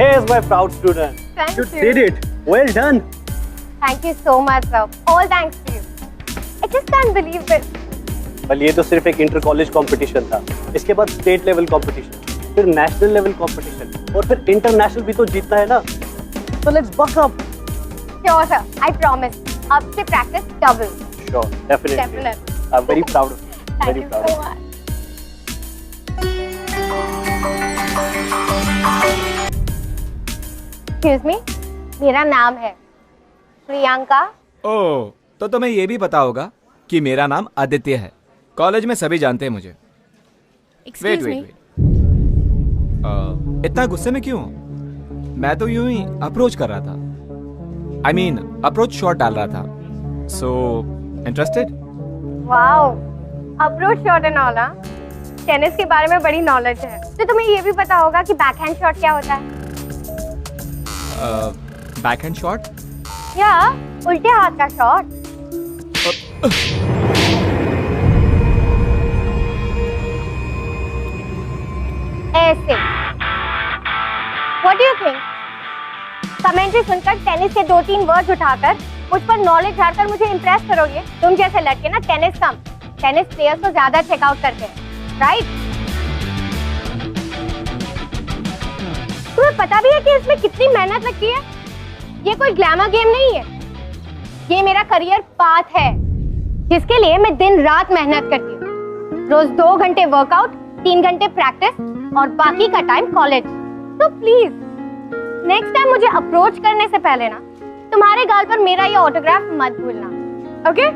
Here's my proud student. Thank You you. did it. Well done. Thank you so much, sir. All thanks to you. I just can't believe this. पर ये तो सिर्फ एक inter college competition था। इसके बाद state level competition, फिर national level competition और फिर इंटरनेशनल भी तो जीतना है ना। So let's buck up. Sure, sir. I promise. अब से practice double. Sure, definitely. Definitely. I'm very proud of you. Thank Very you proud so of you. much. Excuse me. मेरा नाम है प्रियंका। ओह, तो तुम्हें ये भी पता होगा कि मेरा नाम आदित्य है। कॉलेज में सभी जानते हैं मुझे। Excuse me. इतना गुस्से में क्यों? मैं तो यूं ही अप्रोच कर रहा था। I mean, अप्रोच शॉट डाल रहा था। So, interested? Wow, approach shot and all. Tennis के बारे में बड़ी नॉलेज है। तो तुम्हें ये भी पता होगा कि बैकहैंड शॉट क्या होता है? Backhand shot? या उल्टे हाथ का शॉट। ऐसे। What do you think? Commentary सुनकर टेनिस के 2-3 वर्ड्स उठाकर मुझ पर नॉलेज झाड़कर मुझे इम्प्रेस करोगे? तुम जैसे लड़के ना टेनिस प्लेयर्स को ज्यादा चेकआउट करते हैं, राइट? तुम्हें पता भी है कि इसमें कितनी मेहनत लगती है? ये कोई ग्लैमर गेम नहीं है। ये मेरा करियर पाथ है, जिसके लिए मैं दिन रात मेहनत करती हूँ। रोज 2 घंटे वर्कआउट, 3 घंटे प्रैक्टिस और बाकी का टाइम कॉलेज। तो प्लीज नेक्स्ट टाइम मुझे अप्रोच करने से पहले ना तुम्हारे गाल पर मेरा ये ऑटोग्राफ मत भूलना, ओके?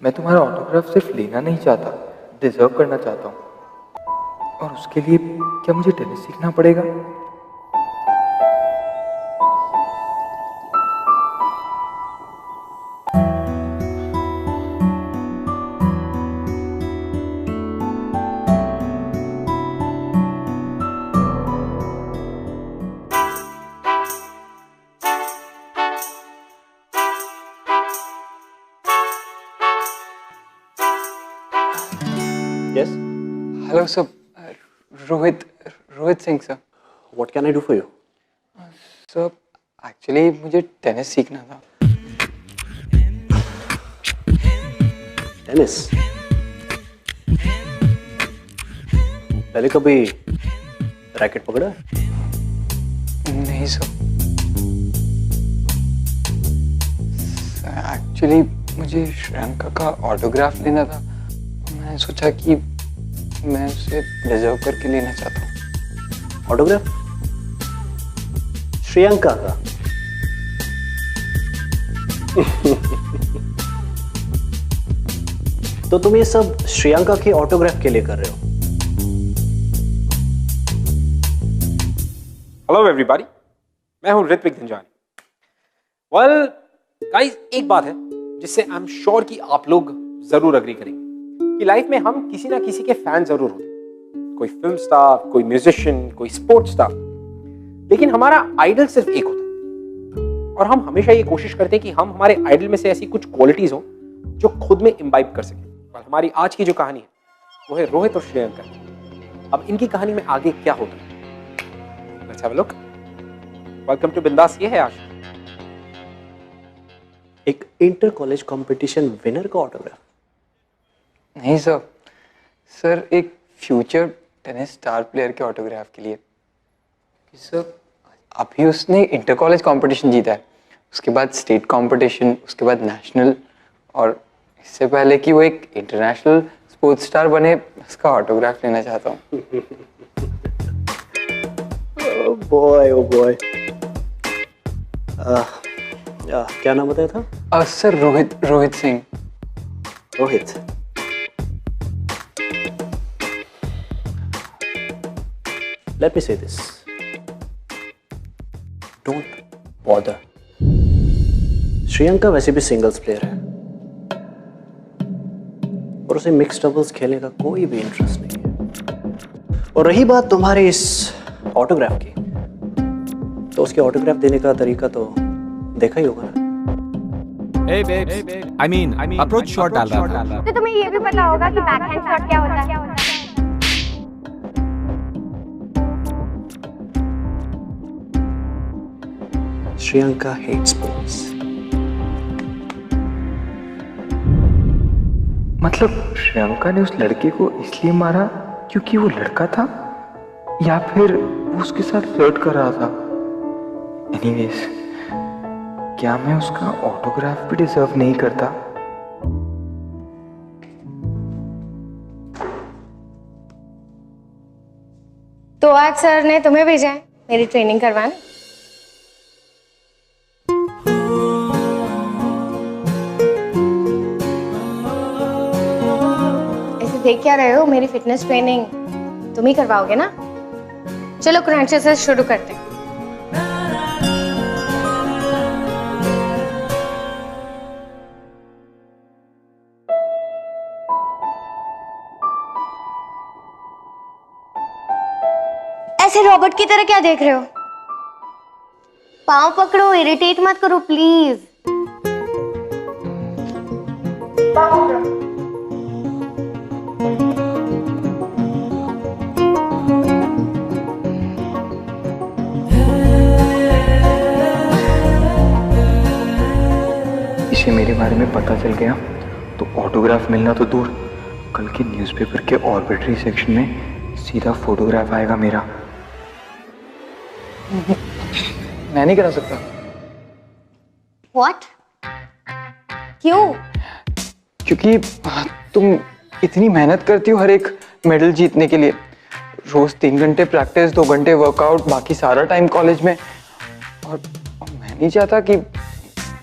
मैं तुम्हारा ऑटोग्राफ सिर्फ लेना नहीं चाहता, डिजर्व करना चाहता हूँ। और उसके लिए क्या मुझे टेनिस सीखना पड़ेगा? Yes. Hello sir, Rohit Singh sir. What can I do for you? Sir actually मुझे टेनिस सीखना था। टेनिस? पहले कभी रैकेट पकड़ा? नहीं सर, एक्चुअली मुझे श्रेयांका का ऑटोग्राफ लेना था। मैंने सोचा कि मैं उसे डिजर्व करके लेना चाहता हूँ। ऑटोग्राफ? श्रेयांका का? तो तुम ये सब श्रेयांका के ऑटोग्राफ के लिए कर रहे हो? हेलो एवरीबॉडी, मैं हूं ऋत्विक धनजानी। वेल गाइस, एक बात है जिससे आई एम श्योर कि आप लोग जरूर अग्री करेंगे कि लाइफ में हम किसी ना किसी के फैन जरूर होते हैं। कोई फिल्म स्टार, कोई म्यूजिशियन, कोई स्पोर्ट्स स्टार, लेकिन हमारा आइडल सिर्फ एक होता है। और हम हमेशा ये कोशिश करते हैं कि हम हमारे आइडल में से ऐसी कुछ क्वालिटीज हो जो खुद में इम्बाइब कर सकें। और हमारी आज की जो कहानी है वो है रोहित और श्रेयांका। अब इनकी कहानी में आगे क्या होता है, let's have a look. Welcome to Bindaas. ये है आज एक इंटर कॉलेज कंपटीशन विनर का ऑटोग्राफ? नहीं सर, एक फ्यूचर टेनिस स्टार प्लेयर के ऑटोग्राफ के लिए। सर अभी उसने इंटर कॉलेज कंपटीशन जीता है, उसके बाद स्टेट कंपटीशन, उसके बाद नेशनल, और इससे पहले कि वो एक इंटरनेशनल स्पोर्ट्स स्टार बने, उसका ऑटोग्राफ लेना चाहता हूँ। Oh boy. क्या नाम बताया था? Sir Rohit Singh. Rohit? Let me say this. Don't bother. Shreyanka वैसे भी सिंगल्स प्लेयर है और उसे मिक्स डबल्स खेलने का कोई भी इंटरेस्ट नहीं है। और रही बात तुम्हारे इस ऑटोग्राफ की, तो उसके ऑटोग्राफ देने का तरीका तो देखा ही होगा ना। Hey babes, I mean, approach shot डाल रहा था। तो तुम्हें ये भी पता होगा कि बैकहैंड शॉट क्या होता है? Shriyanka hates sports. मतलब श्रियंका ने उस लड़के को इसलिए मारा क्योंकि वो लड़का था, या फिर वो उसके साथ फ्लर्ट कर रहा था? एनीवेज, क्या मैं उसका ऑटोग्राफ भी डिजर्व नहीं करता? तो आज सर ने तुम्हें भेजा है मेरी ट्रेनिंग करवाने। ऐसे देख क्या रहे हो, मेरी फिटनेस ट्रेनिंग तुम ही करवाओगे ना? चलो क्रंचेस से शुरू करते हैं। ऐसे रॉबर्ट की तरह क्या देख रहे हो? पाँव पकड़ो, इरिटेट मत करो प्लीज। इसे मेरे बारे में पता चल गया तो ऑटोग्राफ मिलना तो दूर, कल के न्यूज़पेपर के ऑर्बिटरी सेक्शन में सीधा फोटोग्राफ आएगा मेरा। मैं नहीं करा सकता। What? क्यों? क्योंकि तुम इतनी मेहनत करती हो हर एक मेडल जीतने के लिए। रोज 3 घंटे प्रैक्टिस, 2 घंटे वर्कआउट, बाकी सारा टाइम कॉलेज में। और मैं नहीं चाहता कि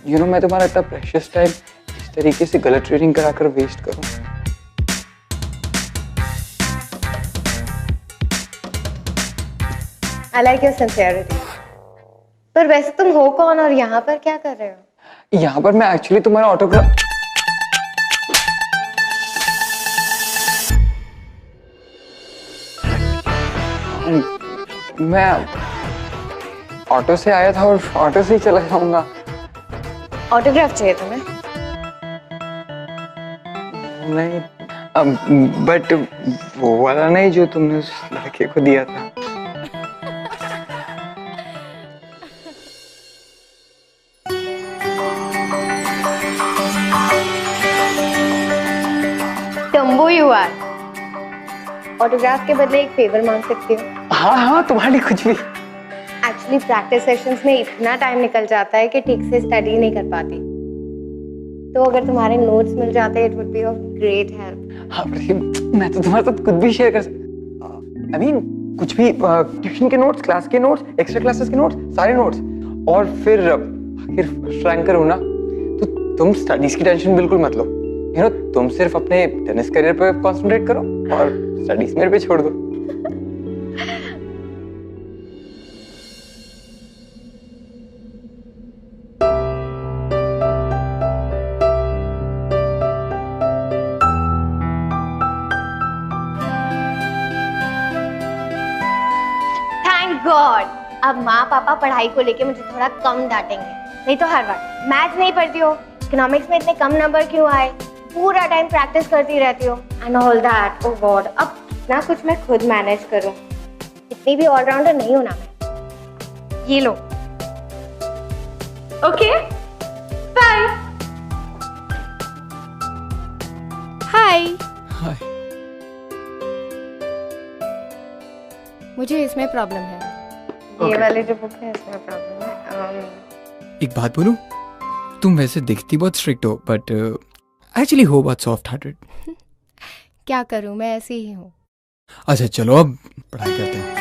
मैं तुम्हारा इतना प्रेशियस टाइम इस तरीके से गलत ट्रेनिंग कराकर वेस्ट करूं। I like your sincerity. पर वैसे तुम हो कौन और यहाँ पर क्या कर रहे हो? यहाँ पर मैं एक्चुअली तुम्हारा ऑटोग्राफ मैं ऑटो से आया था और ऑटो से ही चला जाऊंगा। ऑटोग्राफ चाहिए तुम्हें? नहीं, बट वो वाला नहीं जो तुमने उस लड़के को दिया था। टम्बो यू आर। ऑटोग्राफ के बदले एक फेवर मांग सकती हो। हाँ हाँ, तुम्हारी कुछ भी। एक्चुअली प्रैक्टिस सेशंस में इतना टाइम निकल जाता है कि ठीक से स्टडी नहीं कर पाती, तो अगर तुम्हारे नोट्स मिल जाते it would be of great help. हाँ, मैं तो तुम्हारे साथ कुछ भी शेयर कर सकता। आई मीन कुछ भी, ट्यूशन के नोट्स, क्लास के नोट्स, एक्स्ट्रा क्लासेस के नोट्स, सारे नोट्स। और फिर आखिर फर्स्ट रैंकर हो ना, तो तुम स्टडीज की टेंशन बिल्कुल मत लो। तुम सिर्फ अपने टेनिस करियर पे कंसंट्रेट करो और स्टडीज मेरे पे छोड़ दो। थैंक गॉड, अब माँ पापा पढ़ाई को लेके मुझे थोड़ा कम डांटेंगे। नहीं तो हर बार मैथ्स नहीं पढ़ती हो, इकोनॉमिक्स में इतने कम नंबर क्यों आए, पूरा टाइम प्रैक्टिस करती रहती हो and all that. Oh God, अब ना कुछ मैं खुद मैनेज करूं। इतनी भी ऑलराउंडर नहीं हूं ना मैं। ये लो। Okay, bye. हाय। हाय। मुझे इसमें प्रॉब्लम है। ये वाली जो बुक है इसमें प्रॉब्लम है। एक बात बोलूं, तुम वैसे दिखती बहुत स्ट्रिक्ट हो, बट एक्चुअली हो बहुत सॉफ्ट हार्टेड। क्या करूं, मैं ऐसी ही हूँ। अच्छा चलो अब पढ़ाई करते हैं।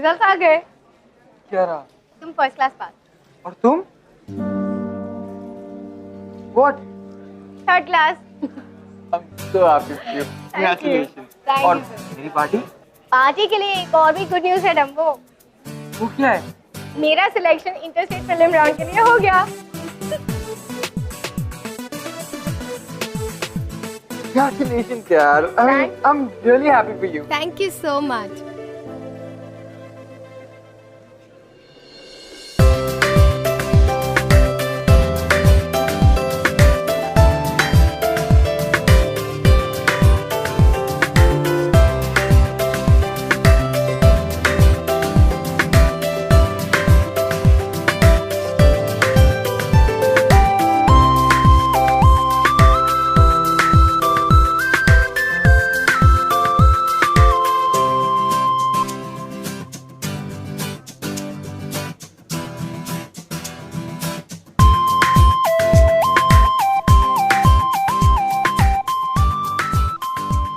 रिजल्ट आ गए। क्या रहा? तुम फर्स्ट क्लास पास। और तुम? What? Third class. I'm so happy for you. Congratulations. Thank और you, sir. मेरी पार्टी? पार्टी के लिए एक और भी गुड न्यूज़ है डम्बो। वो क्या है? मेरा सिलेक्शन इंटरस्टेट फिल्म राउंड के लिए हो गया। Congratulations, यार. I mean, I'm really happy for you. Thank you so much.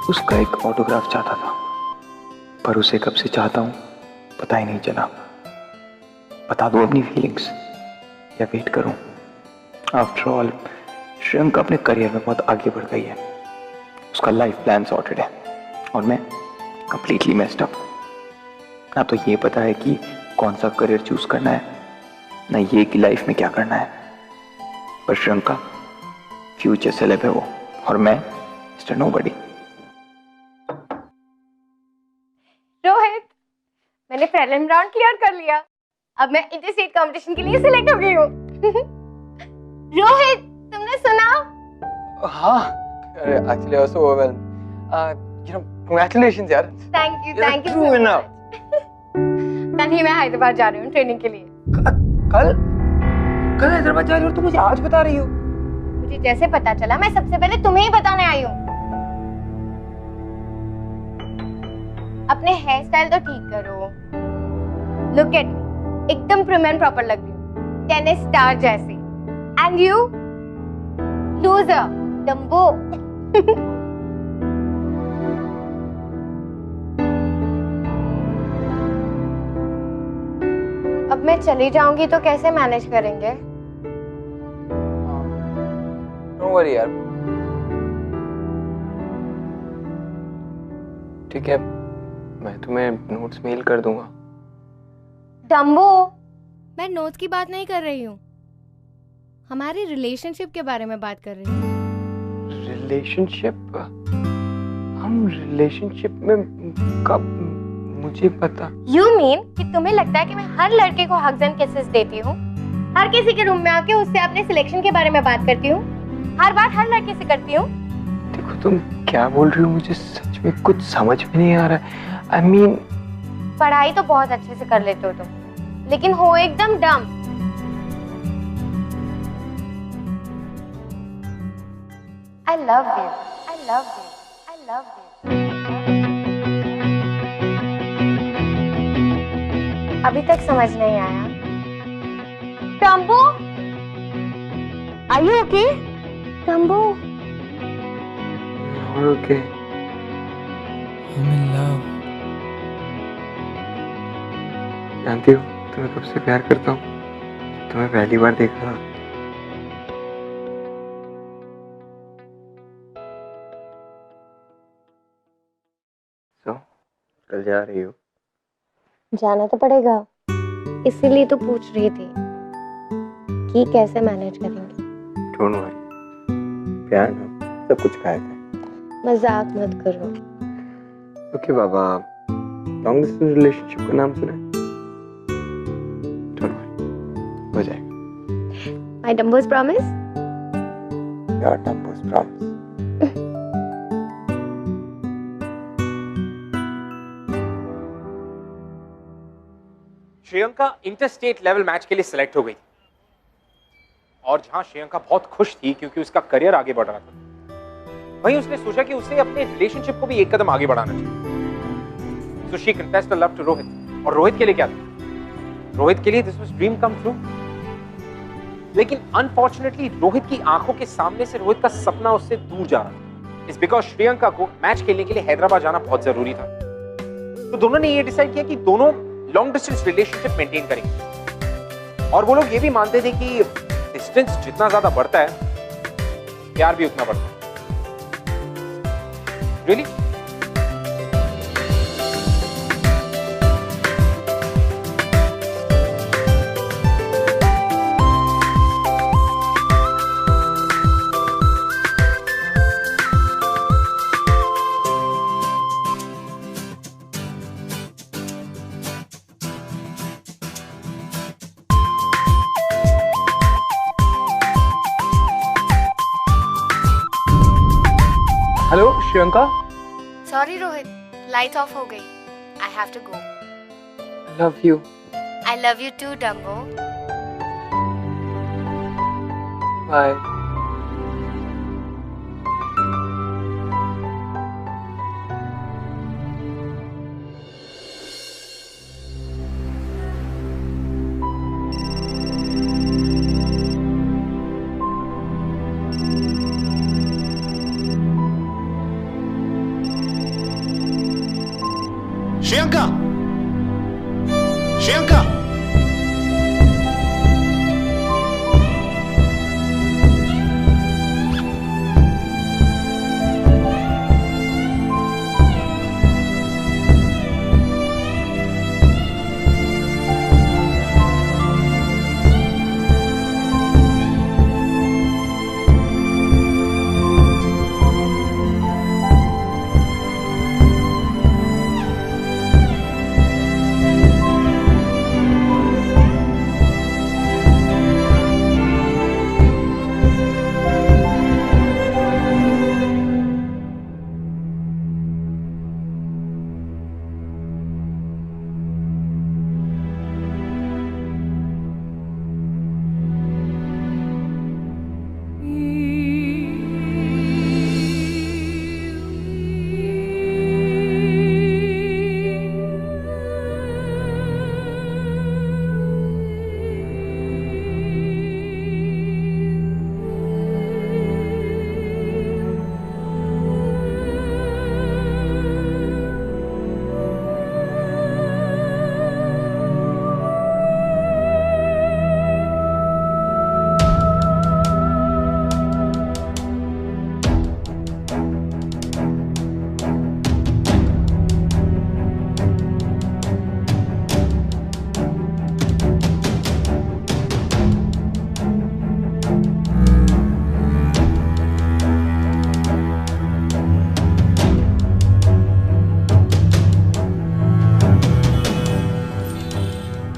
उसका एक ऑटोग्राफ चाहता था, पर उसे कब से चाहता हूँ पता ही नहीं चला। बता दूँ अपनी फीलिंग्स या वेट करूँ? आफ्टर ऑल श्रेयंका अपने करियर में बहुत आगे बढ़ गई है। उसका लाइफ प्लान सॉर्टेड है और मैं कंप्लीटली मेस्ड अप। ना तो ये पता है कि कौन सा करियर चूज करना है, ना ये कि लाइफ में क्या करना है। पर श्रेयंका फ्यूचर सेलेब है वो, और मैं मिस्टर नोबडी। रोहित, मैंने प्रीलिम राउंड क्लियर कर लिया। अब मैं इंटरस्टेट कंपटीशन के लिए सिलेक्ट हो गई हूँ। रोहित, तुमने सुना? हाँ, actually I was so overwhelmed. Congratulations यार. Thank you so true much. enough. कल ही मैं हैदराबाद जा रही हूँ ट्रेनिंग के लिए। कल हैदराबाद जा रही हो? तुम मुझे आज बता रही हो? मुझे जैसे पता चला मैं सबसे पहले तुम्हें ही बताने आई हूँ। अपने हेयर स्टाइल तो ठीक करो। लुक एट मी, एकदम प्रिम एंड प्रॉपर लग रही हूँ, टेनिस स्टार जैसे। And you loser, Dumbo. अब मैं चली जाऊंगी तो कैसे मैनेज करेंगे? Don't worry यार. ठीक है, मैं तुम्हें नोट्स मेल कर दूंगा। डम्बो, मैं नोट्स की बात नहीं कर रही हूँ, हमारी रिलेशनशिप के बारे में बात कर रही हूँ। रिलेशनशिप? हम रिलेशनशिप में कब? मुझे पता। You mean कि तुम्हें लगता है कि मैं हर लड़के को हग्स एंड किसेस देती हूँ, हर किसी के रूम में आके उससे अपने सिलेक्शन के बारे में बात करती हूँ, हर बात हर लड़के से करती हूँ? देखो तुम क्या बोल रही हो, मुझे सच में कुछ समझ में नहीं आ रहा है। I mean, पढ़ाई तो बहुत अच्छे से कर लेते हो तुम, लेकिन हो एकदम डम। I love you, I love you, I love you। अभी तक समझ नहीं आया। Dumbo, Are you okay? Dumbo, you're okay. I'm in love. जानती हो तुम्हें कब से प्यार करता हूँ? तुम्हें पहली बार देखा था। So, कल जा रही हो? जाना तो पड़ेगा, इसीलिए तो पूछ रही थी कि कैसे मैनेज करेंगे। Don't worry. प्यार ना सब कुछ खाया था। मजाक मत करो। ओके बाबा, लॉन्ग डिस्टेंस रिलेशनशिप का नाम सुना है? Don't worry, हो जाएगा। My Dumbo's promise? Your Dumbo's promise. Shreyanka interstate level match के लिए सिलेक्ट हो गई थी, और जहां श्रेयंका बहुत खुश थी क्योंकि उसका करियर आगे बढ़ रहा था, वहीं उसने सोचा कि उसे अपने रिलेशनशिप को भी एक कदम आगे बढ़ाना चाहिए। So she confessed her love to Rohit. और रोहित के लिए क्या था? रोहित के लिए this was dream come true. लेकिन अनफॉर्चुनेटली रोहित की आंखों के सामने से रोहित का सपना उससे दूर जा रहा था। इट्स बिकॉज श्रेयंका को मैच खेलने के लिए हैदराबाद जाना बहुत जरूरी था। तो दोनों ने ये डिसाइड किया कि दोनों लॉन्ग डिस्टेंस रिलेशनशिप मेंटेन करेंगे। और वो लोग ये भी मानते थे कि डिस्टेंस जितना ज्यादा बढ़ता है प्यार भी उतना बढ़ता है। Really? Hello Shriyanka. Sorry Rohit, light off हो गई। I have to go. Love you. I love you too Dumbo. Bye. Shriyanka, Shriyanka,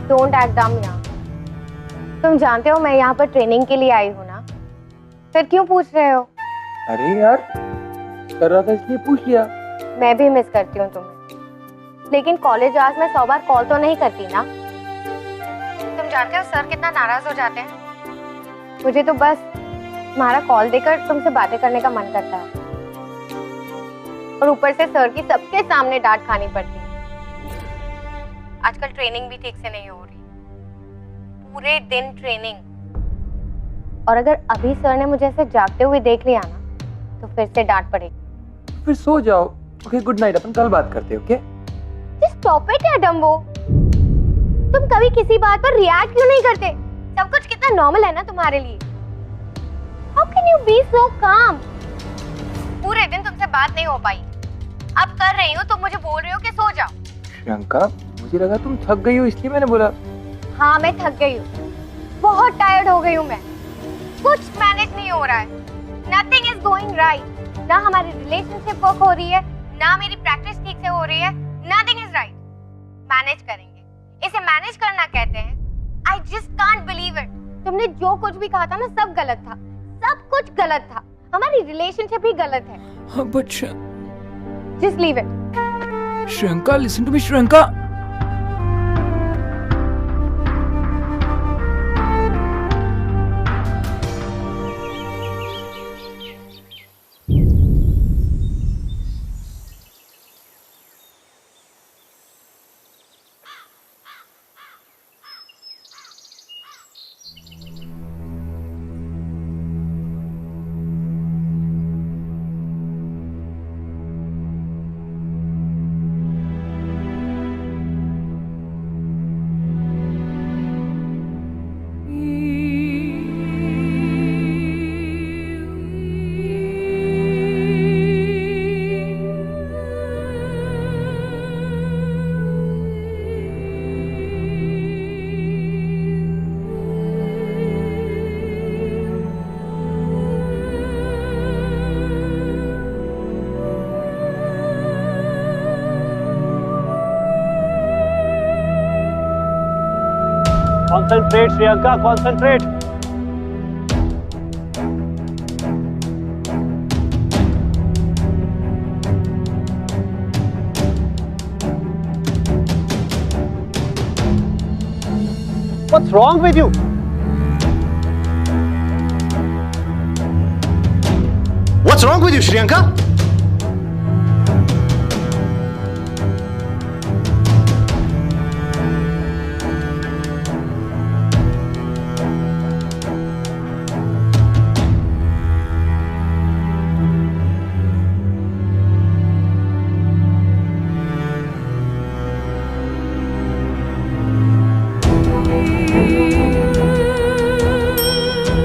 don't act dumb यार। तुम जानते हो मैं यहाँ पर ट्रेनिंग के लिए आई हूँ ना, फिर क्यों पूछ रहे हो? अरे यार, कर रहा था इसलिए पूछ लिया। मैं भी मिस करती हूँ तुम्हें, लेकिन कॉलेज आज मैं 100 बार कॉल तो नहीं करती ना। तुम जानते हो सर कितना नाराज हो जाते हैं। मुझे तो बस तुम्हारा कॉल देकर तुमसे बातें करने का मन करता है, और ऊपर से सर की सबके सामने डांट खानी पड़ती है। आजकल ट्रेनिंग भी ठीक से नहीं हो रही, पूरे दिन ट्रेनिंग। और अगर अभी सर ने मुझे ऐसे जागते हुए देख लिया ना, तो फिर से डांट पड़ेगी। फिर सो जाओ। Okay, good night. अपन कल बात करते हैं। ओके? जस्ट स्टॉप इट यार डम्बो। तुम कभी किसी बात पर रिएक्ट क्यों नहीं करते? सब कुछ कितना नॉर्मल है ना तुम्हारे लिए। हाउ कैन यू बी सो काम? पूरे दिन तुमसे बात नहीं हो पाई, अब कर रही हूँ तो मुझे बोल रही हो कि सो जाओ। श्रियंका, मुझे लगा तुम थक गई हो इसलिए मैंने बोला। हाँ, मैं थक गई हूँ, बहुत टायर्ड हो गई हूँ मैं। कुछ मैनेज नहीं हो रहा है, नथिंग इज गोइंग राइट। ना हमारी रिलेशनशिप वर्क हो रही है, ना मेरी प्रैक्टिस ठीक से हो रही है, नथिंग इज राइट। मैनेज करेंगे, इसे मैनेज करना कहते हैं। I just can't believe it. तुमने जो कुछ भी कहा था ना, सब गलत था, सब कुछ गलत था। हमारी रिलेशनशिप ही गलत है। But just leave it. Shriyanka, listen to me Shriyanka. Concentrate, Shriyanka, concentrate. What's wrong with you? What's wrong with you, Shriyanka?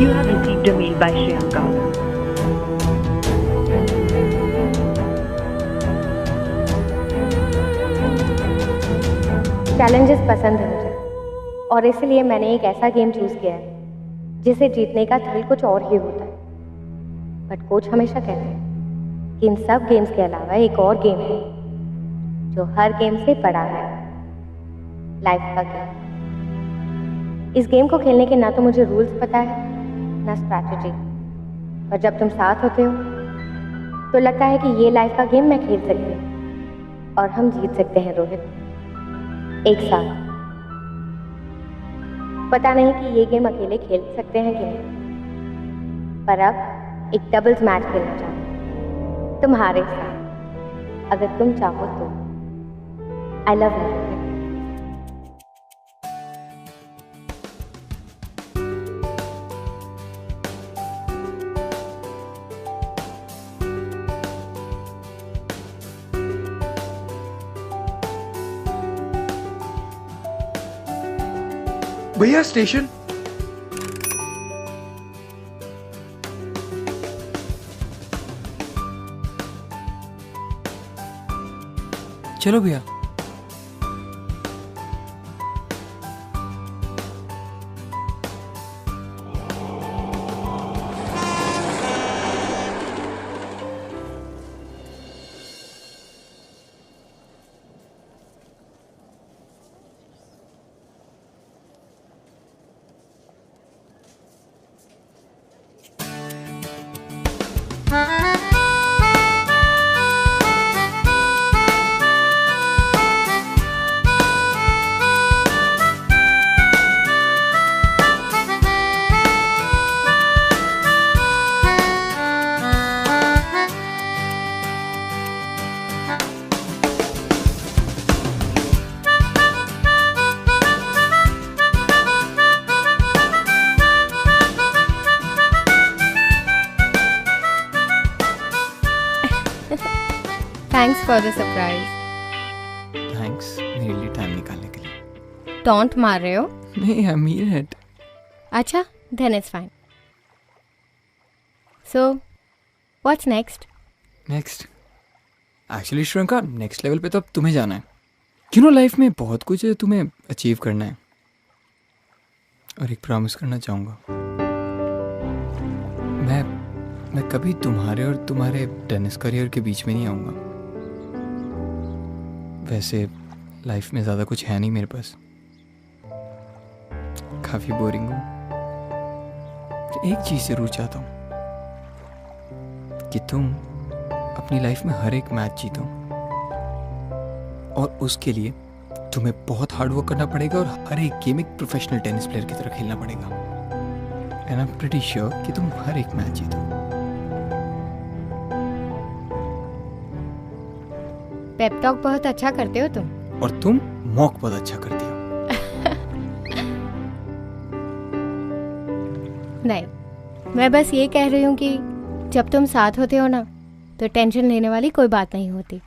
You have received a mail by Shriyanka. Challenges पसंद है मुझे और इसलिए मैंने एक ऐसा गेम चूज किया है जिसे जीतने का थ्रिल कुछ और ही होता है। बट कोच हमेशा कहते हैं कि इन सब गेम्स के अलावा एक और गेम है जो हर गेम से बड़ा है, लाइफ का गेम। इस गेम को खेलने के ना तो मुझे रूल्स पता है ना स्ट्रैटेजी, पर जब तुम साथ होते हो तो लगता है कि ये लाइफ का गेम मैं खेल सकती हूँ और हम जीत सकते हैं रोहित, एक साथ। पता नहीं कि ये गेम अकेले खेल सकते हैं कि नहीं, पर अब एक डबल्स मैच खेलना चाहती हूँ तुम्हारे साथ, अगर तुम चाहो तो। आई लव यू। भैया स्टेशन। चलो भैया। Thanks for the surprise. Thanks मेरे लिए टाइम निकालने के लिए। टॉन्ट मार रहे हो? नहीं, आई मीन इट। अच्छा, then it's fine. So what's next? Next actually Shriyanka, next level पे तो अब तुम्हें जाना है। यू नो लाइफ में बहुत कुछ है तुम्हें अचीव करना है, और एक प्रॉमिस करना चाहूँगा, मैं कभी तुम्हारे और तुम्हारे टेनिस करियर के बीच में नहीं आऊँगा। वैसे लाइफ में ज़्यादा कुछ है नहीं मेरे पास, काफ़ी बोरिंग हूँ। एक चीज़ ज़रूर चाहता हूँ कि तुम अपनी लाइफ में हर एक मैच जीतो, और उसके लिए तुम्हें बहुत हार्ड वर्क करना पड़ेगा और हर एक गेम एक प्रोफेशनल टेनिस प्लेयर की तरह खेलना पड़ेगा। And I am pretty sure कि तुम हर एक मैच जीतो। पेप टॉक बहुत अच्छा करते हो तुम। और तुम मॉक बहुत अच्छा करती हो। नहीं, मैं बस ये कह रही हूँ कि जब तुम साथ होते हो ना तो टेंशन लेने वाली कोई बात नहीं होती।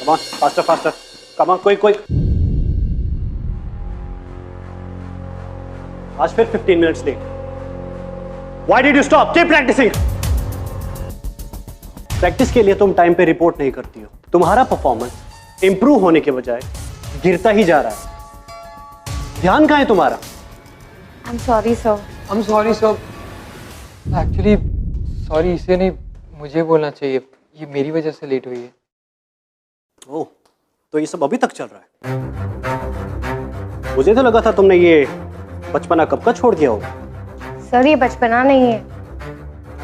Come on, faster, faster. Come on, quick. आज फिर 15 minutes late. Why did you stop? Keep practicing. Practice के लिए तुम टाइम पे रिपोर्ट नहीं करती हो. तुम्हारा परफॉर्मेंस इंप्रूव होने के बजाय गिरता ही जा रहा है. ध्यान कहाँ है तुम्हारा? I'm sorry, sir. I'm sorry, sir. Actually, sorry इसे नहीं, मुझे बोलना चाहिए. ये मेरी वजह से लेट हुई है. ओह, तो ये सब अभी तक चल रहा है? मुझे तो लगा था तुमने ये बचपना कब का छोड़ दिया होगा. सर ये बचपना नहीं है.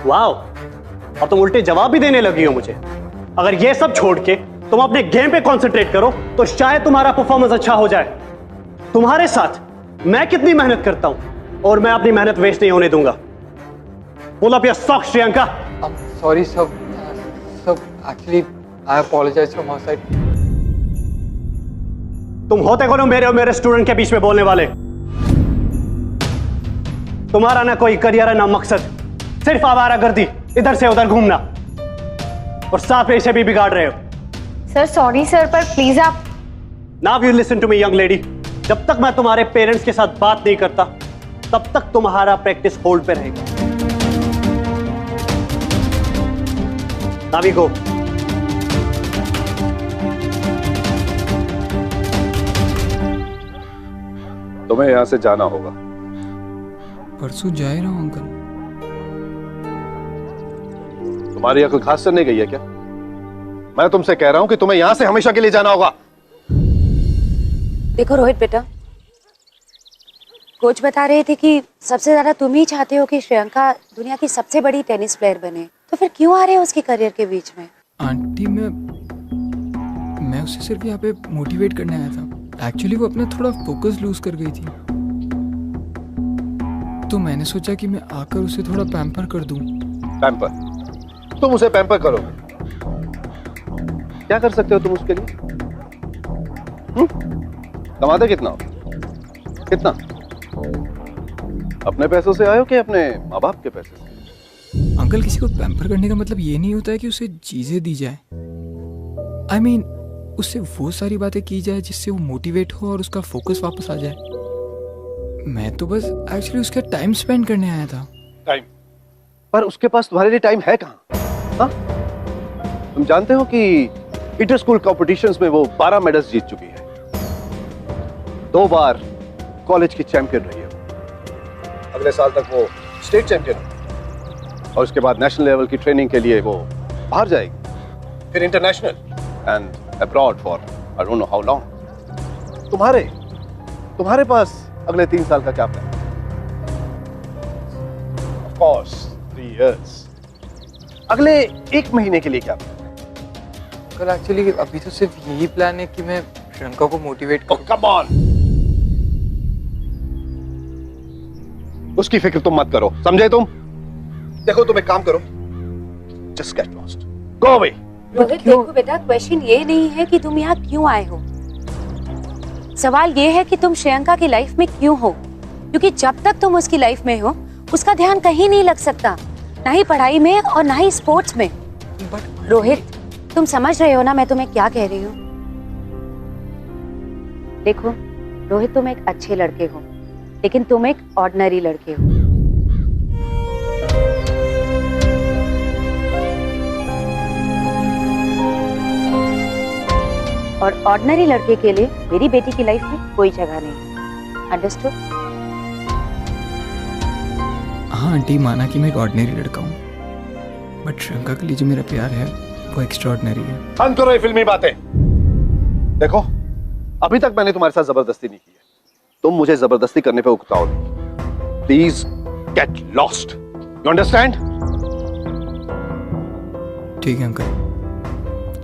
वाओ, और तुम उल्टे जवाब भी देने लगी हो मुझे. अगर ये सब छोड़ के तुम अपने गेम पे कंसंट्रेट करो तो शायद तुम्हारा परफॉर्मेंस अच्छा हो जाए. तुम्हारे साथ मैं कितनी मेहनत करता हूं और मैं अपनी मेहनत वेस्ट नहीं होने दूंगा. Pull up your socks Shriyanka. I'm sorry, sir. Sir, actually, I apologize from our side. तुम होते कौन हो मेरे और मेरे स्टूडेंट के बीच में बोलने वाले? तुम्हारा ना कोई करियर है ना मकसद, सिर्फ आवारागर्दी, इधर से उधर घूमना, और साथ में इसे भी बिगाड़ रहे हो. सर सॉरी सर, पर प्लीज आप. Now you listen to me young lady. जब तक मैं तुम्हारे पेरेंट्स के साथ बात नहीं करता तब तक तुम्हारा प्रैक्टिस होल्ड पे रहेगा. Now we go. तुम्हें यहां से जाना होगा. परसों जा ही रहा हूँ अंकल. तुम्हारी अकल खास से नहीं गई है क्या? मैं तुमसे कह रहा हूं कि तुम्हें यहां से हमेशा के लिए जाना होगा. देखो रोहित बेटा, कोच बता रहे थे कि सबसे ज्यादा तुम ही चाहते हो कि श्रियंका दुनिया की सबसे बड़ी टेनिस प्लेयर बने, तो फिर क्यों आ रहे हो उसके करियर के बीच में? आंटी मैं उसे सिर्फ यहाँ पे मोटिवेट करने आया था. एक्चुअली वो अपना थोड़ा फोकस लूज कर गई थी, तो मैंने सोचा कि मैं आकर उसे थोड़ा पैम्पर कर दूं. पैम्पर? तुम उसे पैम्पर करोगे? क्या कर सकते हो तुम उसके लिए? कमाते कितना हो? कितना? अपने पैसों से आए हो कि अपने माँ बाप के पैसे से? अंकल, किसी को पैम्पर करने का मतलब ये नहीं होता है कि उसे चीजें दी जाए. I mean, उससे वो सारी बातें की जाए जिससे वो मोटिवेट हो और उसका फोकस वापस आ जाए. मैं तो बस एक्चुअली उसका टाइम स्पेंड करने आया था. टाइम? पर उसके पास तुम्हारे लिए टाइम है कहाँ? हाँ? तुम जानते हो कि इंटर स्कूल कॉम्पिटिशंस में वो 12 मेडल्स जीत चुकी है. 2 बार कॉलेज की चैंपियन रही है. अगले साल तक वो स्टेट चैंपियन होगी और उसके बाद नेशनल लेवल की ट्रेनिंग के लिए वो बाहर जाएगी, फिर international and abroad for I don't know how long. तुम्हारे पास अगले 3 साल का क्या प्लान? Of course 3 years. अगले 1 महीने के लिए क्या प्लान? कल एक्चुअली अभी तो सिर्फ यही प्लान है कि मैं श्रियंका को मोटिवेट करूं. कम ऑन, उसकी फिक्र तुम मत करो, समझे तुम? देखो तुम एक काम करो, just get lost, go away. Rohit देखो बेटा, क्वेश्चन ये नहीं है कि तुम यहाँ क्यों आए हो. सवाल ये है कि तुम श्रियंका की लाइफ में क्यों हो, क्योंकि जब तक तुम उसकी लाइफ में हो उसका ध्यान कहीं नहीं लग सकता, ना ही पढ़ाई में और ना ही स्पोर्ट्स में. बट रोहित, तुम समझ रहे हो ना मैं तुम्हें क्या कह रही हूँ? देखो रोहित, तुम एक अच्छे लड़के हो, लेकिन तुम एक ऑर्डिनरी लड़के हो. और ऑर्डिनरी लड़के के लिए मेरी बेटी की लाइफ में कोई जगह नहीं. अंडरस्टूड? हाँ आंटी, माना कि मैं एक ऑर्डिनरी लड़का हूँ, बट श्रियंका के लिए जो मेरा प्यार है वो एक्स्ट्राऑर्डिनरी है. बंद करो ये फिल्मी बातें. देखो अभी तक मैंने तुम्हारे साथ जबरदस्ती नहीं की है, तुम मुझे जबरदस्ती करने पे उकताओ नहीं. Please get lost, you understand? ठीक है अंकल,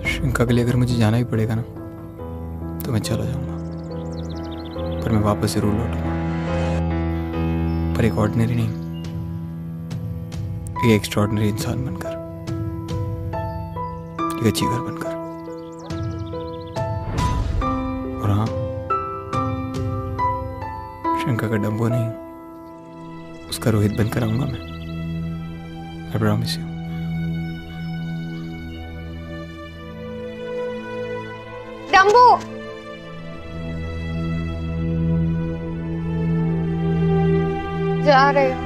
श्रियंका के लिए अगर मुझे जाना ही पड़ेगा ना तो मैं चला जाऊंगा, पर मैं वापस जरूर लौटूंगा. पर एक ऑर्डिनरी नहीं, एक एक्स्ट्राऑर्डिनरी इंसान बनकर, एक अच्छी घर बनकर. और हाँ, श्रियंका का डम्बो नहीं, उसका रोहित बनकर आऊंगा मैं. I promise you. शंभू, जा रहे हो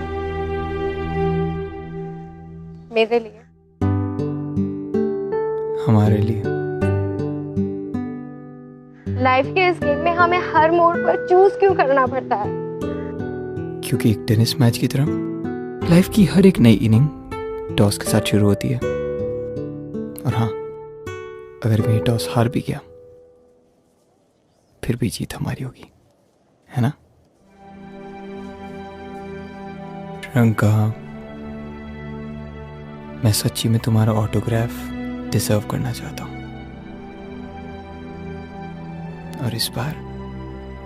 मेरे लिए? हमारे लिए। लाइफ के इस गेम में हमें हर मोड़ पर चूज क्यों करना पड़ता है? क्योंकि एक टेनिस मैच की तरह लाइफ की हर एक नई इनिंग टॉस के साथ शुरू होती है। और हाँ, अगर कहीं टॉस हार भी गया फिर भी जीत हमारी होगी, है ना? प्रियंका, मैं सच्ची में तुम्हारा ऑटोग्राफ डिजर्व करना चाहता हूँ, और इस बार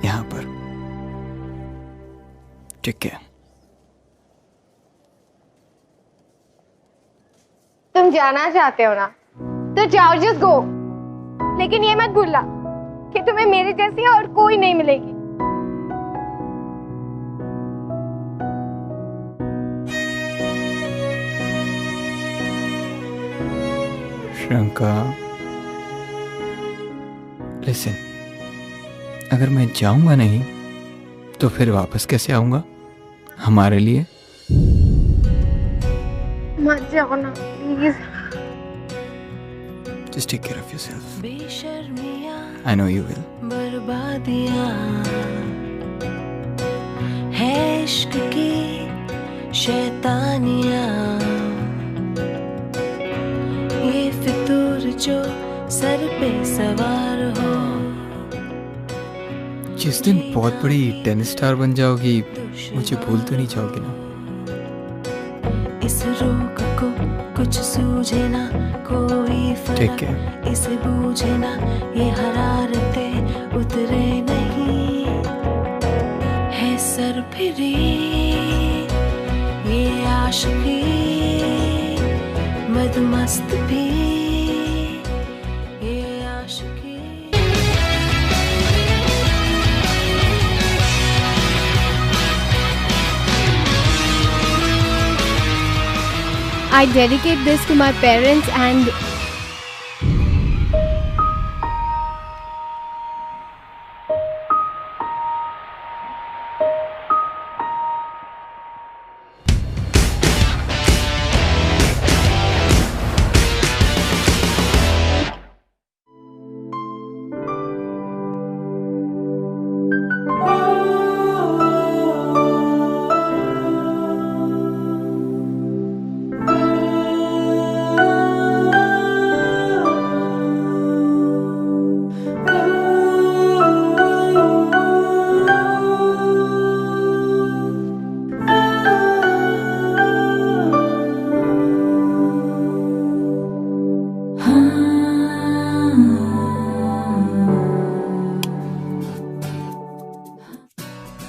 यहाँ पर। ठीक है? तुम जाना चाहते हो ना, तो जाओ, जस्ट गो। लेकिन ये मत भूलना कि तुम्हें मेरे जैसी और कोई नहीं मिलेगी। प्रियंका, लिसन, अगर मैं जाऊंगा नहीं तो फिर वापस कैसे आऊंगा हमारे लिए? मत जाओ ना please. Just take care of yourself. I know you will. बर्बादियां है इश्क की शैतानियां, ये फितूर जो सर पे सवार हो। जिस दिन बहुत बड़ी टेनिस स्टार बन जाओगी मुझे भूल तो नहीं जाओगी ना? इस रोग को कुछ सूझे ना, कोई ठीक है। फर्क इसे बूझे ना, ये हरारतें उतरे नहीं, है सर फिरी ये आशिकी, मदमस्त भी ये आशिकी। I dedicate this to my parents and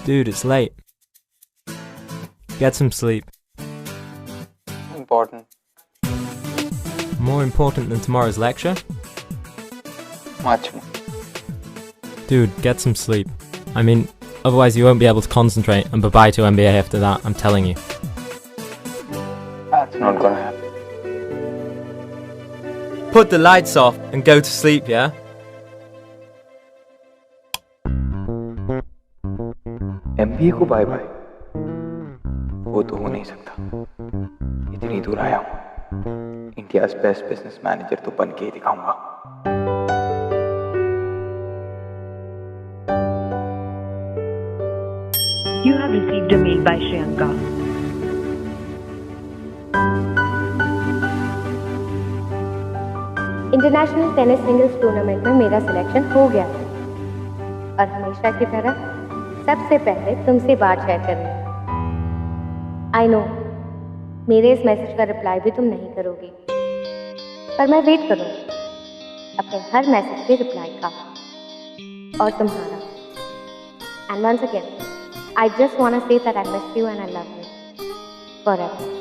Dude, it's late. Get some sleep. Important. More important than tomorrow's lecture? Much more. Dude, get some sleep. I mean, otherwise you won't be able to concentrate, and bye-bye to MBA after that, I'm telling you. That's not gonna happen. Put the lights off and go to sleep, yeah? MBA को bye bye, वो तो हो नहीं सकता। इतनी दूर आया हूँ, इंडियाज बेस्ट बिजनेस मैनेजर तो बन के ही दिखाऊंगा। You have received a mail by Shriyanka. International tennis singles tournament में मेरा सिलेक्शन हो गया है, और हमेशा की तरह सबसे पहले तुमसे बात शेयर कर रही हूँ। आई नो मेरे इस मैसेज का रिप्लाई भी तुम नहीं करोगी, पर मैं वेट करूँगी अपने हर मैसेज के रिप्लाई का और तुम्हारा। And once again I just want to say that I miss you and I love you forever.